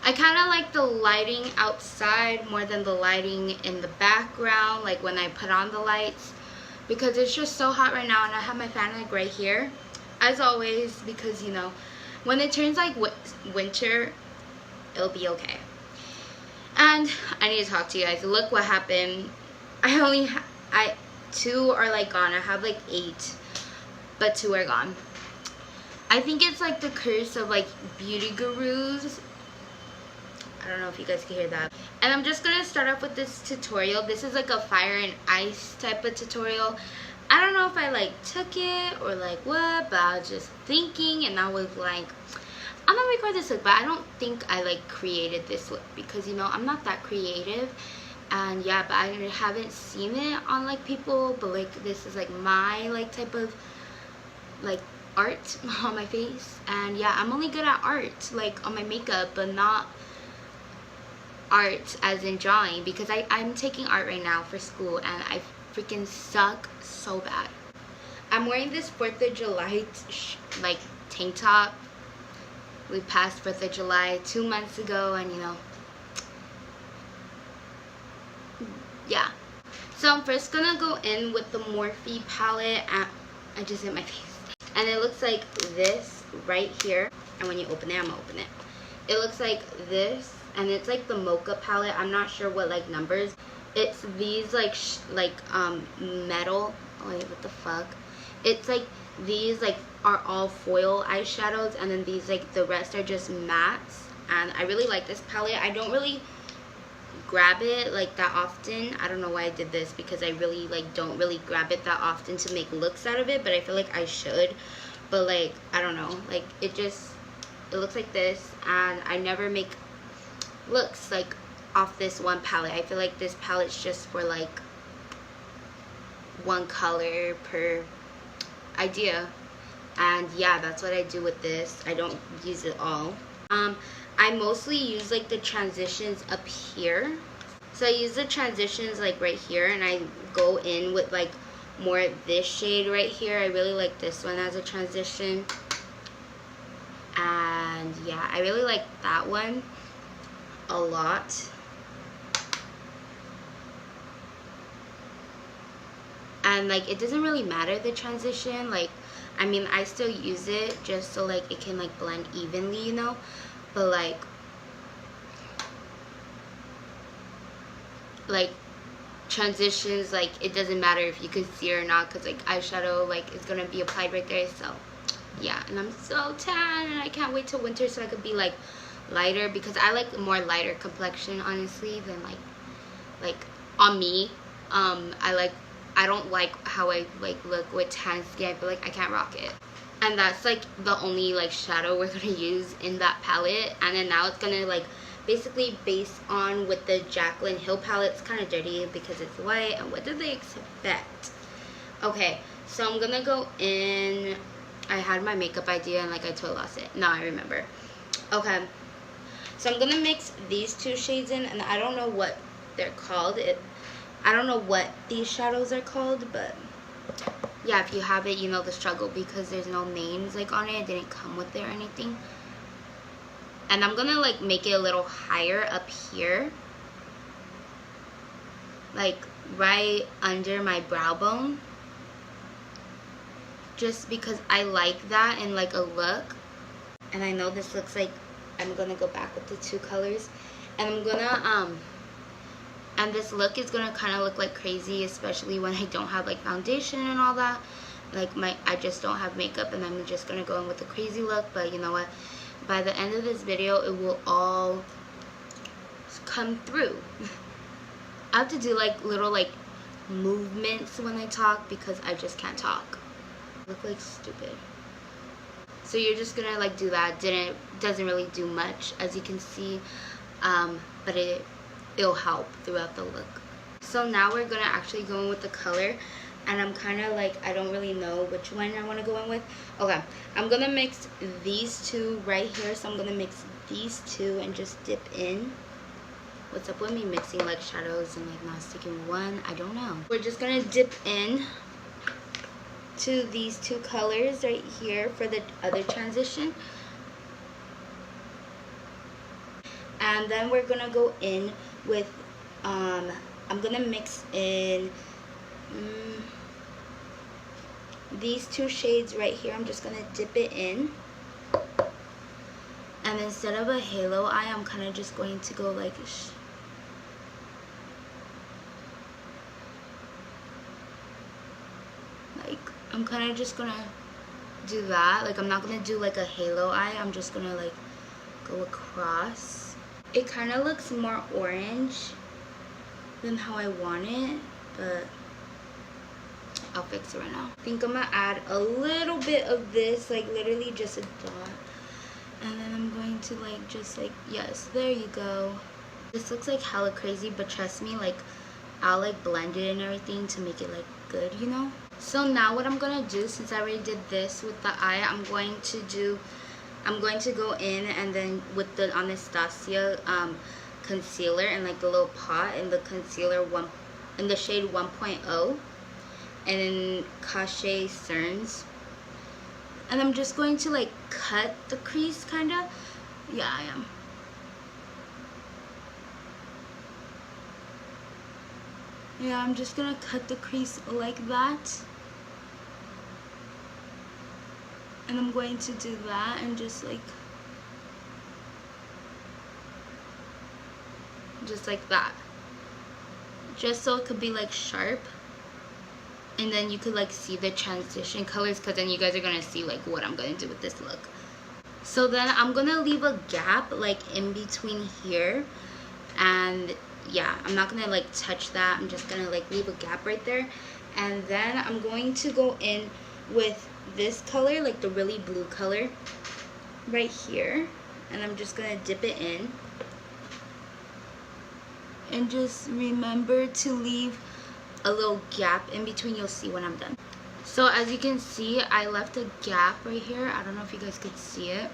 I kind of like the lighting outside more than the lighting in the background, like when I put on the lights, because it's just so hot right now, and I have my fan like right here, as always, because you know, when it turns like winter, it'll be okay. And I need to talk to you guys. Look what happened. I 2 are like gone. I have like 8, but 2 are gone. I think it's like the curse of like beauty gurus. I don't know if you guys can hear that. And I'm just gonna start off with this tutorial. This is like a fire and ice type of tutorial. I don't know if I like took it or like what, but I was just thinking, and I was like, I'm gonna record this look, but I don't think I like created this look, because you know I'm not that creative. And yeah, but I haven't seen it on like people, but like this is like my like type of like art on my face. And yeah, I'm only good at art like on my makeup, but not art as in drawing, because I'm taking art right now for school, and I freaking suck so bad. I'm wearing this 4th of July like tank top. We passed 4th of July 2 months ago, and you know, yeah. So I'm first gonna go in with the Morphe palette. I just hit my face. And it looks like this right here. And when you open it, I'm gonna open it. It looks like this, and it's like the Mocha palette. I'm not sure what like numbers. It's these like metal. Oh wait, what the fuck? It's like these like are all foil eyeshadows, and then these like the rest are just mattes. And I really like this palette. I don't really grab it like that often. I don't know why I did this, because I really like don't really grab it that often to make looks out of it, but I feel like I should. But like I don't know, like it looks like this, and I never make looks like off this one palette. I feel like this palette's just for like one color per idea. And yeah, that's what I do with this. I don't use it all. I mostly use like the transitions up here. So I use the transitions like right here, and I go in with like more this shade right here. I really like this one as a transition. And yeah, I really like that one a lot. And like it doesn't really matter the transition, like I mean I still use it just so like it can like blend evenly, you know, but like transitions, like it doesn't matter if you can see or not, because like eyeshadow like is gonna be applied right there. So yeah, and I'm so tan, and I can't wait till winter so I could be like lighter, because I like more lighter complexion honestly than like on me. I don't like how I like look with tan skin. I feel like I can't rock it. And that's like the only like shadow we're gonna use in that palette. And then now it's gonna like basically base on with the Jaclyn Hill palette. It's kind of dirty because it's white, and what did they expect? Okay, so I'm gonna go in. I had my makeup idea and like I totally lost it. Now I remember. Okay, so I'm gonna mix these 2 shades in, and I don't know what they're called. I don't know what these shadows are called, but yeah, if you have it, you know the struggle, because there's no names like on it. It didn't come with it or anything. And I'm gonna like make it a little higher up here, like right under my brow bone, just because I like that in like a look. And I know this looks like I'm gonna go back with the 2 colors, and I'm gonna and this look is gonna kind of look like crazy, especially when I don't have like foundation and all that. Like I just don't have makeup, and I'm just gonna go in with a crazy look. But you know what? By the end of this video, it will all come through. I have to do like little like movements when I talk, because I just can't talk. I look like stupid. So you're just gonna like do that. Doesn't really do much, as you can see, but it'll help throughout the look. So now we're gonna actually go in with the color, and I'm kind of like, I don't really know which one I want to go in with. Okay, I'm gonna mix these 2 right here. So I'm gonna mix these 2 and just dip in. What's up with me mixing like shadows and like not sticking one? I don't know. We're just gonna dip in to these 2 colors right here for the other transition. And then we're gonna go in with I'm gonna mix in these two shades right here. I'm just gonna dip it in, and instead of a halo eye, I'm kind of just going to go like I'm kind of just gonna do that. Like, I'm not gonna do like a halo eye, I'm just gonna like go across. It kind of looks more orange than how I want it, but I'll fix it right now. I think I'm gonna add a little bit of this, like literally just a dot, and then I'm going to like just like, yes, there you go. This looks like hella crazy, but trust me, like I'll like blend it and everything to make it like good, you know. So now what I'm gonna do, since I already did this with the eye, I'm going to go in and then with the Anastasia concealer and like the little pot in the concealer in the shade 1.0 and in Cache Cerns, and I'm just going to like cut the crease kind of. Yeah, I am. Yeah, I'm just gonna cut the crease like that, and I'm going to do that and just like that, just so it could be like sharp, and then you could like see the transition colors, because then you guys are gonna see like what I'm gonna do with this look. So then I'm gonna leave a gap like in between here, and yeah, I'm not gonna like touch that. I'm just gonna like leave a gap right there, and then I'm going to go in with this color, like the really blue color right here, and I'm just gonna dip it in, and just remember to leave a little gap in between. You'll see when I'm done. So as you can see, I left a gap right here. I don't know if you guys could see it.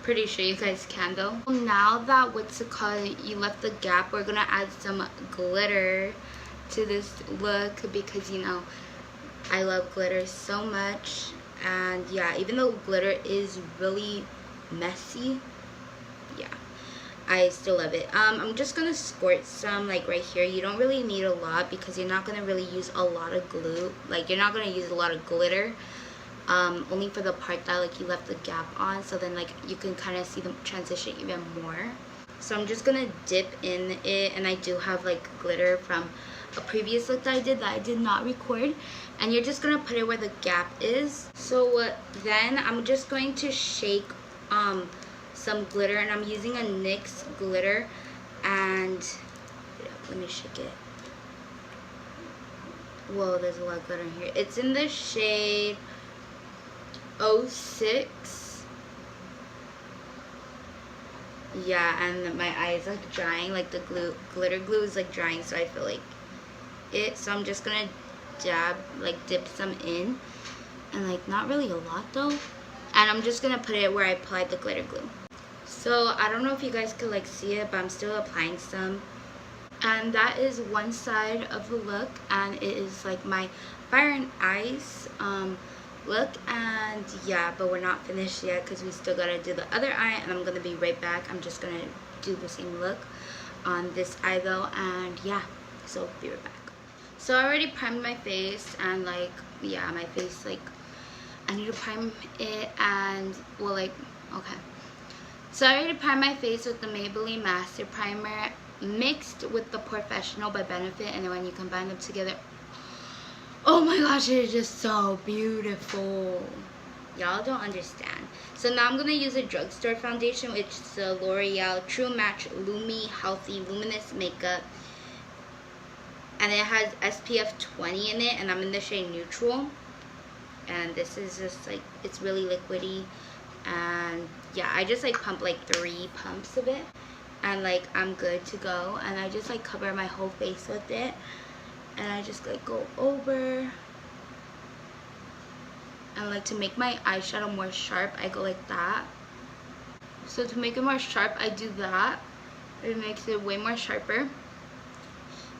Pretty sure you guys can though. Now that what's it called, you left the gap, we're gonna add some glitter to this look, because you know I love glitter so much. And yeah, even though glitter is really messy, yeah, I still love it. I'm just gonna squirt some like right here. You don't really need a lot, because you're not gonna really use a lot of glue, like you're not gonna use a lot of glitter. Only for the part that like you left the gap on, so then like you can kind of see the transition even more. So I'm just gonna dip in it, and I do have like glitter from a previous look that I did not record, and you're just gonna put it where the gap is. So then I'm just going to shake some glitter, and I'm using a NYX glitter, and let me shake it. Whoa, there's a lot of glitter in here. It's in the shade 06. Yeah, and my eye is like drying, like the glitter glue is like drying, so I feel like it. So I'm just gonna dip some in, and like not really a lot though, and I'm just gonna put it where I applied the glitter glue. So I don't know if you guys could like see it, but I'm still applying some. And that is one side of the look, and it is like my Fire and Ice look. And yeah, but we're not finished yet, because we still gotta do the other eye, and I'm gonna be right back. I'm just gonna do the same look on this eye though, and yeah, so be right back. So I already primed my face, and like yeah, my face, like I need to prime it, and well, like okay, so I already primed my face with the Maybelline Master Primer mixed with the Professional by Benefit, and then when you combine them together, oh my gosh, it is just so beautiful. Y'all don't understand. So now I'm going to use a drugstore foundation, which is the L'Oreal True Match Lumi Healthy Luminous Makeup. And it has SPF 20 in it, and I'm in the shade Neutral. And this is just like, it's really liquidy. And yeah, I just like pump like 3 pumps of it, and like I'm good to go. And I just like cover my whole face with it, and I just like go over, and like to make my eyeshadow more sharp, I go like that. So to make it more sharp, I do that. It makes it way more sharper.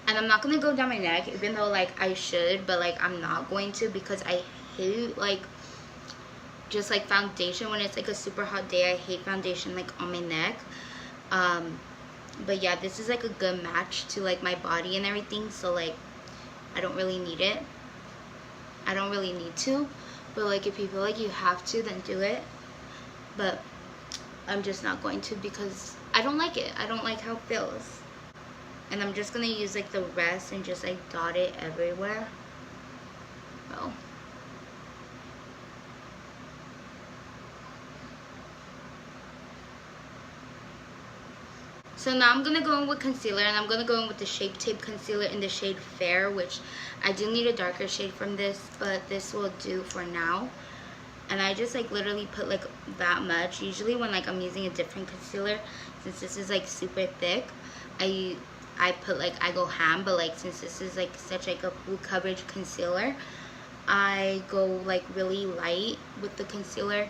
And I'm not gonna go down my neck, even though like I should, but like I'm not going to, because I hate like foundation when it's like a super hot day. I hate foundation like on my neck. But yeah, this is like a good match to like my body and everything, so like I don't really need it. I don't really need to, but like if you feel like you have to, then do it. But I'm just not going to because I don't like it. I don't like how it feels. And I'm just gonna use like the rest and just like dot it everywhere. Oh. So now I'm gonna go in with concealer, and I'm gonna go in with the Shape Tape concealer in the shade Fair, which I do need a darker shade from this, but this will do for now. And I just like literally put like that much. Usually when like I'm using a different concealer, since this is like super thick, I put like, I go ham, but like since this is like such like a full coverage concealer, I go like really light with the concealer.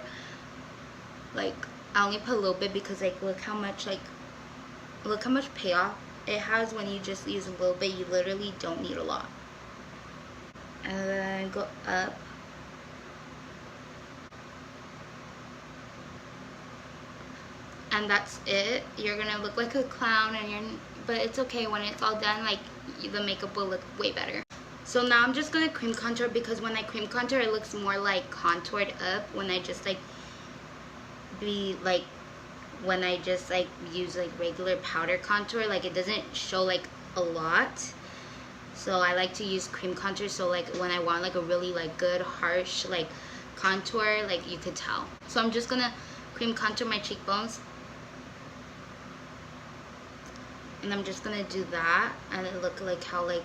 Like I only put a little bit because like look how much payoff it has when you just use a little bit. You literally don't need a lot. And then go up. And that's it. You're gonna look like a clown, and but it's okay. When it's all done, like the makeup will look way better. So now I'm just gonna cream contour, because when I cream contour it looks more like contoured up when I just like when I just like use like regular powder contour. Like it doesn't show like a lot, so I like to use cream contour, so like when I want like a really like good harsh like contour, like you could tell. So I'm just gonna cream contour my cheekbones, and I'm just gonna do that, and it look like how like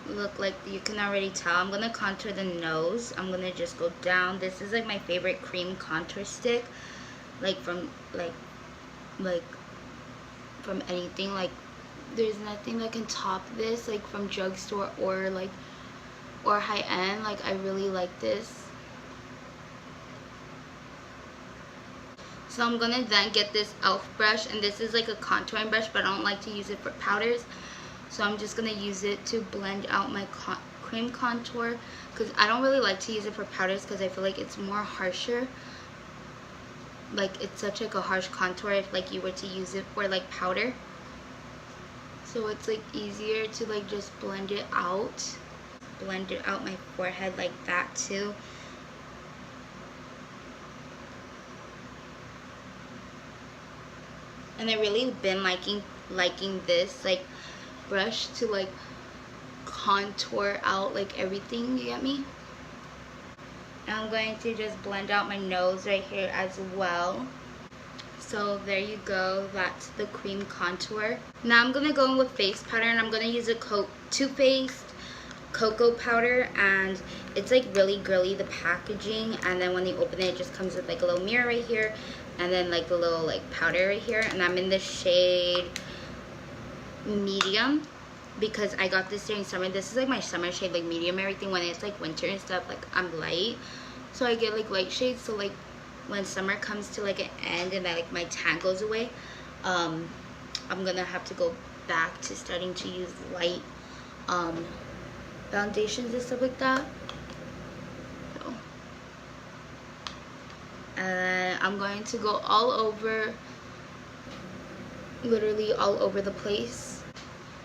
look like you can already tell. I'm gonna contour the nose. I'm gonna just go down. This is like my favorite cream contour stick, like from from anything. Like there's nothing that can top this, like from drugstore or high end. Like I really like this. So I'm gonna then get this e.l.f. brush, and this is like a contouring brush, but I don't like to use it for powders. So I'm just gonna use it to blend out my cream contour, because I don't really like to use it for powders because I feel like it's more harsher. Like it's such like a harsh contour if like you were to use it for like powder. So it's like easier to like just blend it out. Blend it out my forehead like that too. And I really been liking this like brush to like contour out like everything, you get me? And I'm going to just blend out my nose right here as well. So there you go, that's the cream contour. Now I'm gonna go in with face powder, and I'm gonna use a Too Faced cocoa powder, and it's like really girly, the packaging, and then when you open it, it just comes with like a little mirror right here, and then like a little like powder right here. And I'm in the shade medium because I got this during summer. This is like my summer shade, like medium everything. When it's like winter and stuff, like I'm light, so I get like light shades. So like when summer comes to like an end and like my tan goes away, I'm gonna have to go back to starting to use light foundations and stuff like that. So I'm going to go all over, literally all over the place.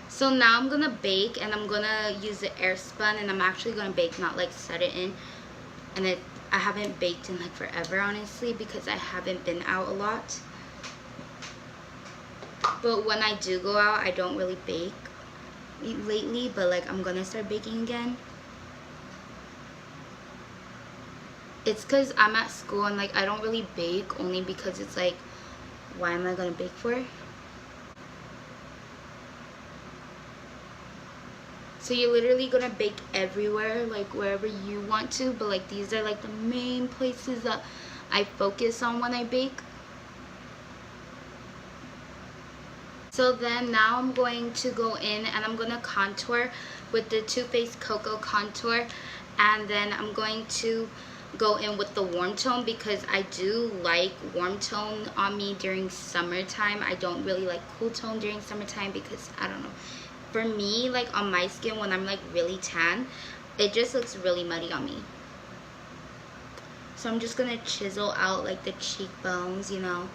So now I'm gonna bake, and I'm gonna use the air spun, and I'm actually gonna bake, not like set it in. And I haven't baked in like forever, honestly, because I haven't been out a lot. But when I do go out, I don't really bake lately, but like I'm gonna start baking again. It's because I'm at school, and like I don't really bake, only because it's like, why am I gonna bake for? So you're literally gonna bake everywhere, like wherever you want to, but like these are like the main places that I focus on when I bake. So then now I'm going to go in and I'm gonna contour with the Too Faced Cocoa Contour, and then I'm going to go in with the warm tone, because I do like warm tone on me during summertime. I don't really like cool tone during summertime, because I don't know, for me, like on my skin, when I'm like really tan, it just looks really muddy on me. So I'm just gonna chisel out like the cheekbones, you know,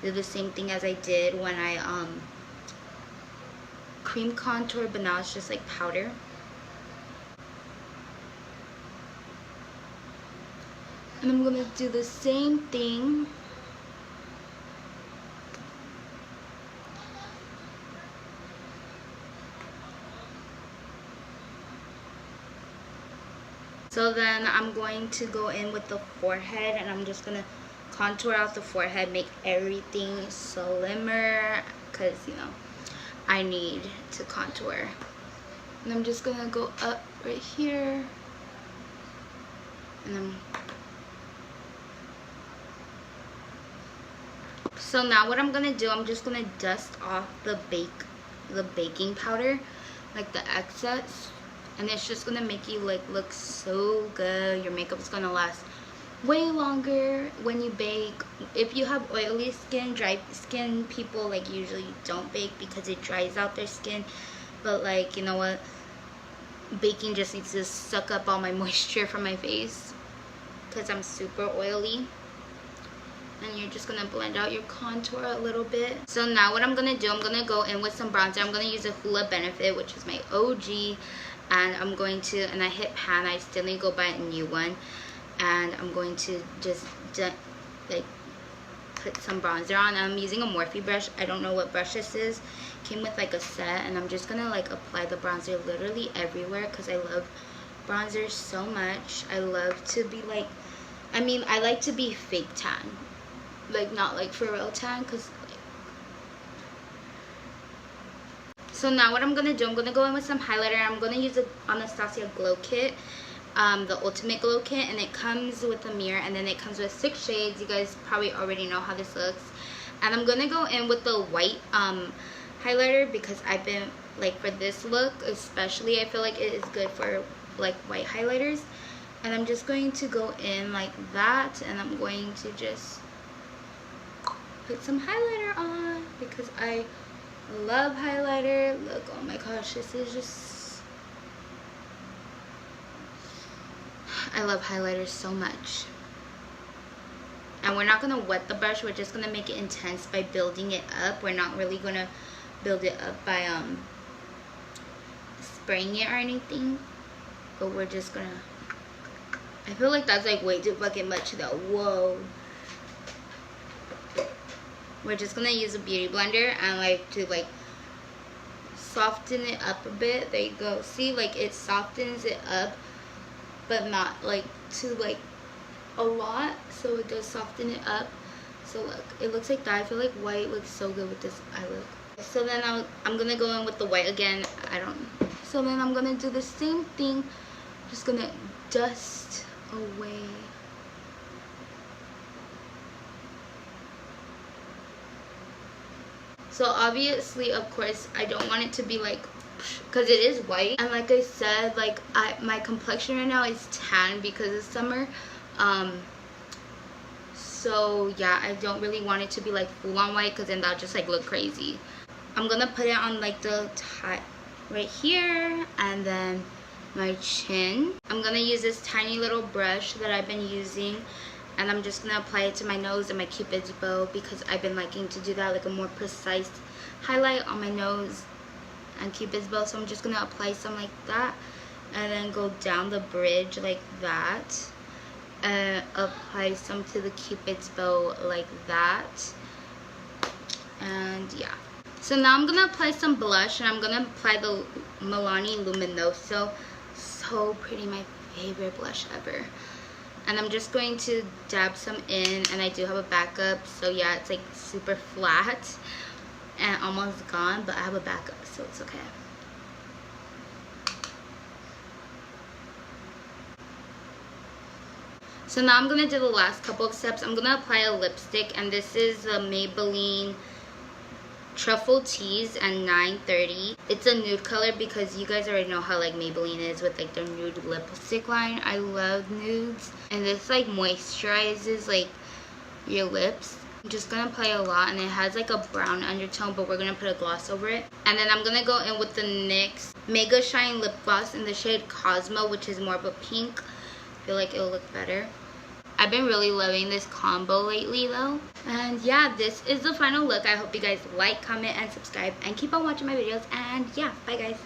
do the same thing as I did when I cream contour, but now it's just like powder. And I'm gonna do the same thing so then I'm going to go in with the forehead, and I'm just gonna contour out the forehead, make everything slimmer, because you know I need to contour. And I'm just gonna go up right here, and so now what I'm gonna do, I'm just gonna dust off the baking powder, like the excess, and it's just gonna make you like look so good. Your makeup's gonna last way longer when you bake. If you have oily skin, dry skin people like usually don't bake because it dries out their skin, but like, you know what, baking just needs to suck up all my moisture from my face because I'm super oily. And you're just gonna blend out your contour a little bit. So now what I'm gonna do, I'm gonna go in with some bronzer. I'm gonna use a Hoola Benefit, which is my OG, and I'm going to, and I hit pan, I still need to go buy a new one, and I'm going to just like put some bronzer on. I'm using a Morphe brush. I don't know what brush this is. Came with like a set, and I'm just gonna like apply the bronzer literally everywhere because I love bronzer so much. I love to be like, I mean, I like to be fake tan, like not like for real tan, because so now what I'm gonna do, I'm gonna go in with some highlighter. I'm gonna use the Anastasia Glow Kit, the Ultimate Glow Kit, and it comes with a mirror, and then it comes with 6 shades. You guys probably already know how this looks. And I'm gonna go in with the white highlighter because I've been like, for this look especially, I feel like it is good for like white highlighters. And I'm just going to go in like that, and I'm going to just put some highlighter on because I love highlighter. Look, oh my gosh, this is just, I love highlighters so much. And we're not gonna wet the brush, we're just gonna make it intense by building it up. We're not really gonna build it up by spraying it or anything, but we're just gonna, I feel like that's like way too fucking much though. Whoa. We're just gonna use a beauty blender and like to like soften it up a bit. There you go. See, like it softens it up, but not like too like a lot. So it does soften it up. So look, it looks like that. I feel like white looks so good with this eye look. So then I'm gonna go in with the white again. So then I'm gonna do the same thing. Just gonna dust away. So obviously, of course, I don't want it to be like, because it is white. And like I said, like my complexion right now is tan because it's summer. So yeah, I don't really want it to be like full on white because then that'll just like look crazy. I'm gonna put it on like the top right here, and then my chin. I'm gonna use this tiny little brush that I've been using, and I'm just gonna apply it to my nose and my Cupid's bow because I've been liking to do that, like a more precise highlight on my nose and Cupid's bow. So I'm just gonna apply some like that, and then go down the bridge like that, and apply some to the Cupid's bow like that. And yeah, so now I'm gonna apply some blush, and I'm gonna apply the Milani Luminoso. So pretty, my favorite blush ever. And I'm just going to dab some in, and I do have a backup, so yeah, it's like super flat and almost gone, but I have a backup, so it's okay. So now I'm gonna do the last couple of steps. I'm gonna apply a lipstick, and this is the Maybelline Truffle Tease and 930. It's a nude color because you guys already know how like Maybelline is with like their nude lipstick line. I love nudes, and this like moisturizes like your lips. I'm just gonna apply a lot, and it has like a brown undertone, but we're gonna put a gloss over it. And then I'm gonna go in with the NYX Mega Shine Lip Gloss in the shade Cosmo, which is more of a pink. I feel like it'll look better. I've been really loving this combo lately though. And yeah, this is the final look. I hope you guys like, comment, and subscribe, and keep on watching my videos. And yeah, bye guys.